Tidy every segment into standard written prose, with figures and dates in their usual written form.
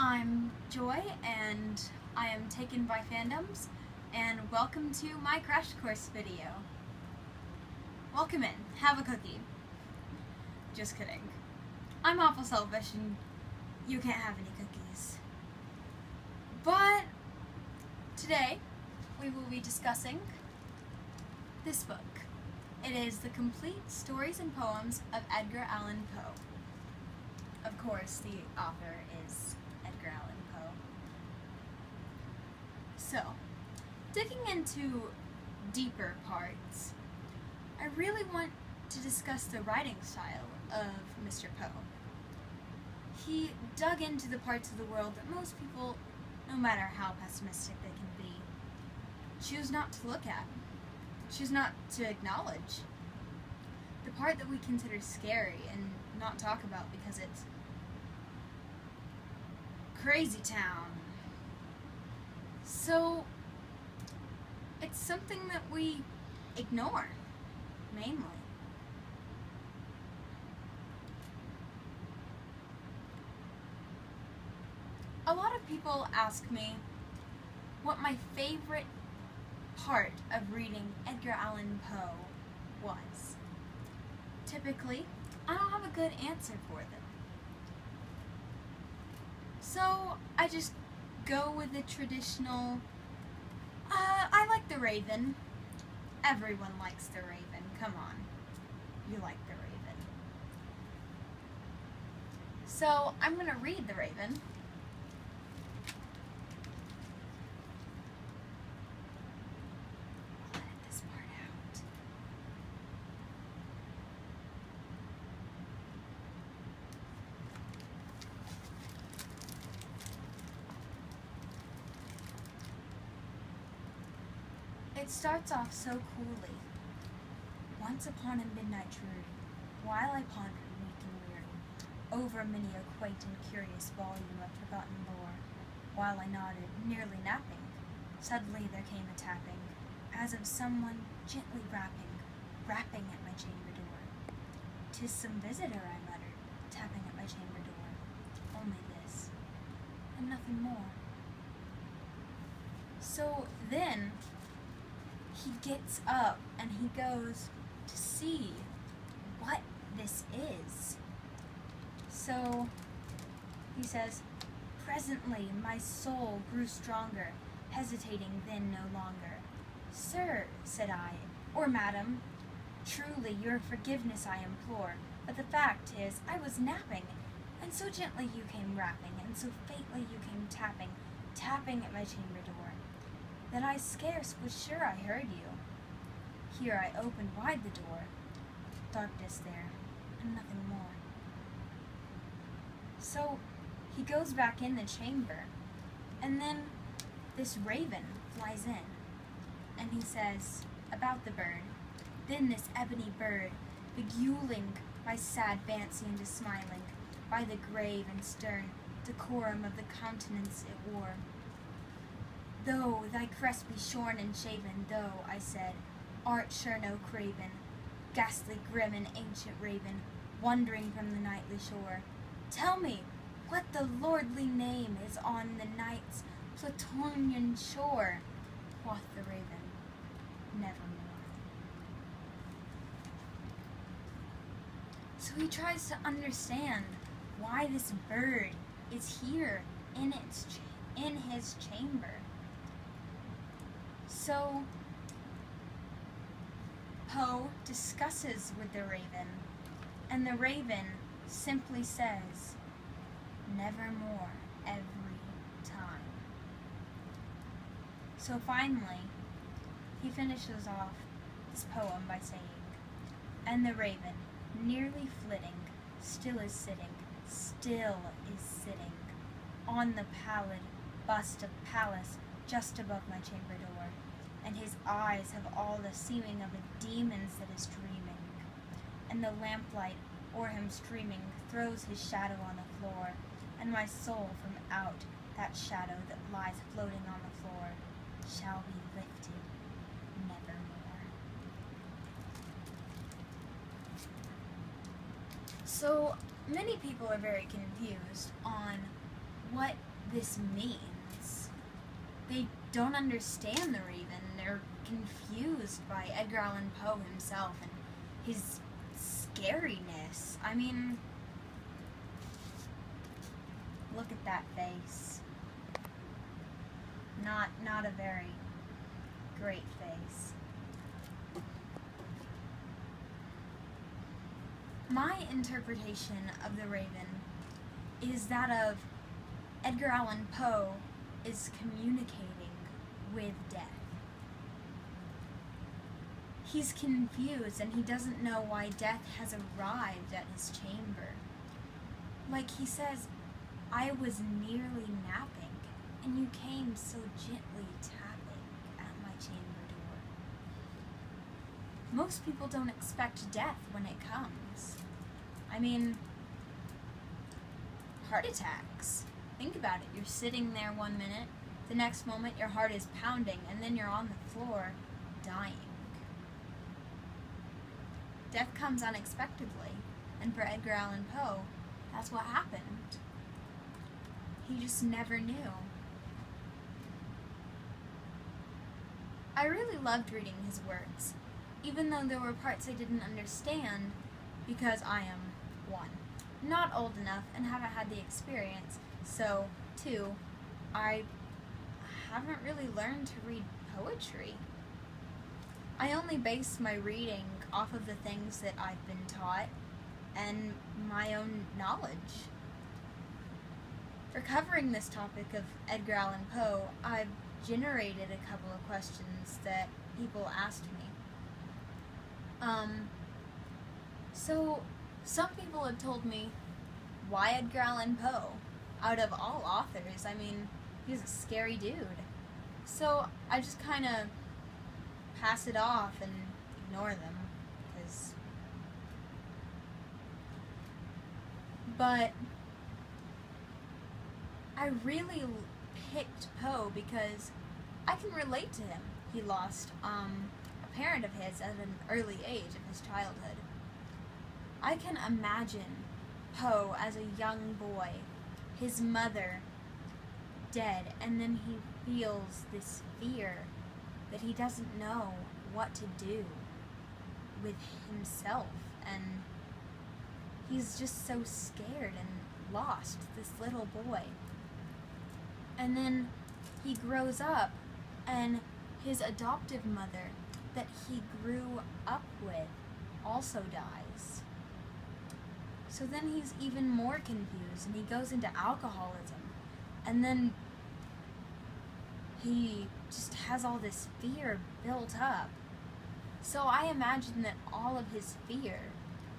I'm Joy, and I am taken by fandoms, and welcome to my crash course video. Welcome in. Have a cookie. Just kidding. I'm awful selfish and you can't have any cookies. But today we will be discussing this book. It is The Complete Stories and Poems of Edgar Allan Poe. Of course, the author is Edgar Allan Poe. So, digging into deeper parts, I really want to discuss the writing style of Mr. Poe. He dug into the parts of the world that most people, no matter how pessimistic they can be, choose not to look at, choose not to acknowledge. The part that we consider scary and not talk about because it's crazy town. So, it's something that we ignore, mainly. A lot of people ask me what my favorite part of reading Edgar Allan Poe was. Typically, I don't have a good answer for them. So, I just go with the traditional, I like The Raven. Everyone likes The Raven. Come on. You like The Raven. So, I'm going to read The Raven. I'll edit this part out. It starts off so coolly. Once upon a midnight dreary, while I pondered weak and weary over many a quaint and curious volume of forgotten lore, while I nodded, nearly napping, suddenly there came a tapping, as of someone gently rapping at my chamber door. "'Tis some visitor," I muttered, tapping at my chamber door. Only this, and nothing more. So then, he gets up and he goes to see what this is. So he says, "Presently my soul grew stronger, hesitating then no longer. 'Sir,' said I, 'or madam, truly your forgiveness I implore, but the fact is I was napping, and so gently you came rapping, and so faintly you came tapping at my chamber door, that I scarce was sure I heard you. Here I opened wide the door, darkness there, and nothing more.'" So he goes back in the chamber, and then this raven flies in, and he says about the bird, "Then this ebony bird, beguiling my sad fancy into smiling, by the grave and stern decorum of the countenance it wore, 'Though thy crest be shorn and shaven, though,' I said, 'art sure no craven, ghastly grim and ancient raven, wandering from the nightly shore, tell me what the lordly name is on the night's Plutonian shore.' Quoth the raven, 'Nevermore.'" So he tries to understand why this bird is here in his chamber. So Poe discusses with the raven, and the raven simply says, "Nevermore every time." So finally, he finishes off this poem by saying, "And the raven, nearly flitting, still is sitting, on the pallid bust of Pallas just above my chamber door, and his eyes have all the seeming of a demon's that is dreaming, and the lamplight o'er him streaming throws his shadow on the floor, and my soul from out that shadow that lies floating on the floor shall be lifted nevermore." So many people are very confused on what this means. They don't understand the Raven. They're confused by Edgar Allan Poe himself and his scariness. I mean, look at that face. Not a very great face. My interpretation of the Raven is that of Edgar Allan Poe is communicating with death. He's confused and he doesn't know why death has arrived at his chamber. Like he says, I was nearly napping, and you came so gently tapping at my chamber door. Most people don't expect death when it comes. I mean, heart attacks. Think about it. You're sitting there 1 minute, the next moment your heart is pounding, and then you're on the floor dying. Death comes unexpectedly, and for Edgar Allan Poe, that's what happened. He just never knew. I really loved reading his works, even though there were parts I didn't understand, because I am, 1, not old enough and haven't had the experience, so 2, I haven't really learned to read poetry. I only base my reading off of the things that I've been taught and my own knowledge. For covering this topic of Edgar Allan Poe, I've generated a couple of questions that people asked me. So some people have told me, why Edgar Allan Poe? Out of all authors, I mean, he's a scary dude. So I just kind of pass it off and ignore them, but I really picked Poe because I can relate to him. He lost a parent of his at an early age of his childhood. I can imagine Poe as a young boy, his mother dead, and then he feels this fear that he doesn't know what to do with himself, and he's just so scared and lost, this little boy. And then he grows up, and his adoptive mother that he grew up with also dies. So then he's even more confused, and he goes into alcoholism, and then he just has all this fear built up. So I imagine that all of his fear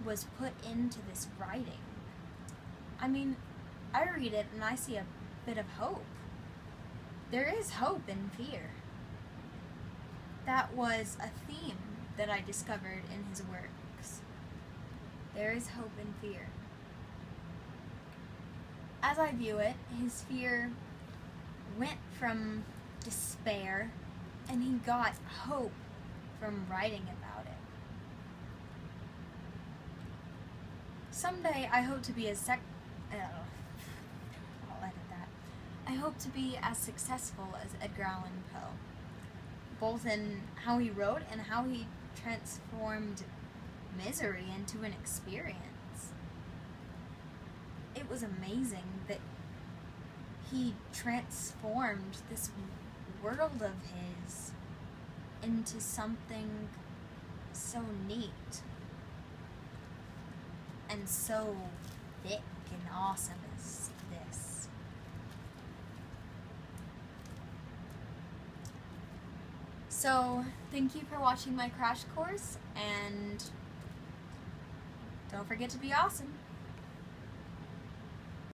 was put into this writing. I mean, I read it and I see a bit of hope. There is hope in fear. That was a theme that I discovered in his works. There is hope in fear. As I view it, his fear went from despair, and he got hope from writing about it. Someday I hope to be as I'll edit that. I hope to be as successful as Edgar Allan Poe, both in how he wrote and how he transformed misery into an experience. It was amazing that he transformed this world of his into something so neat and so thick and awesome as this. So, thank you for watching my crash course, and don't forget to be awesome.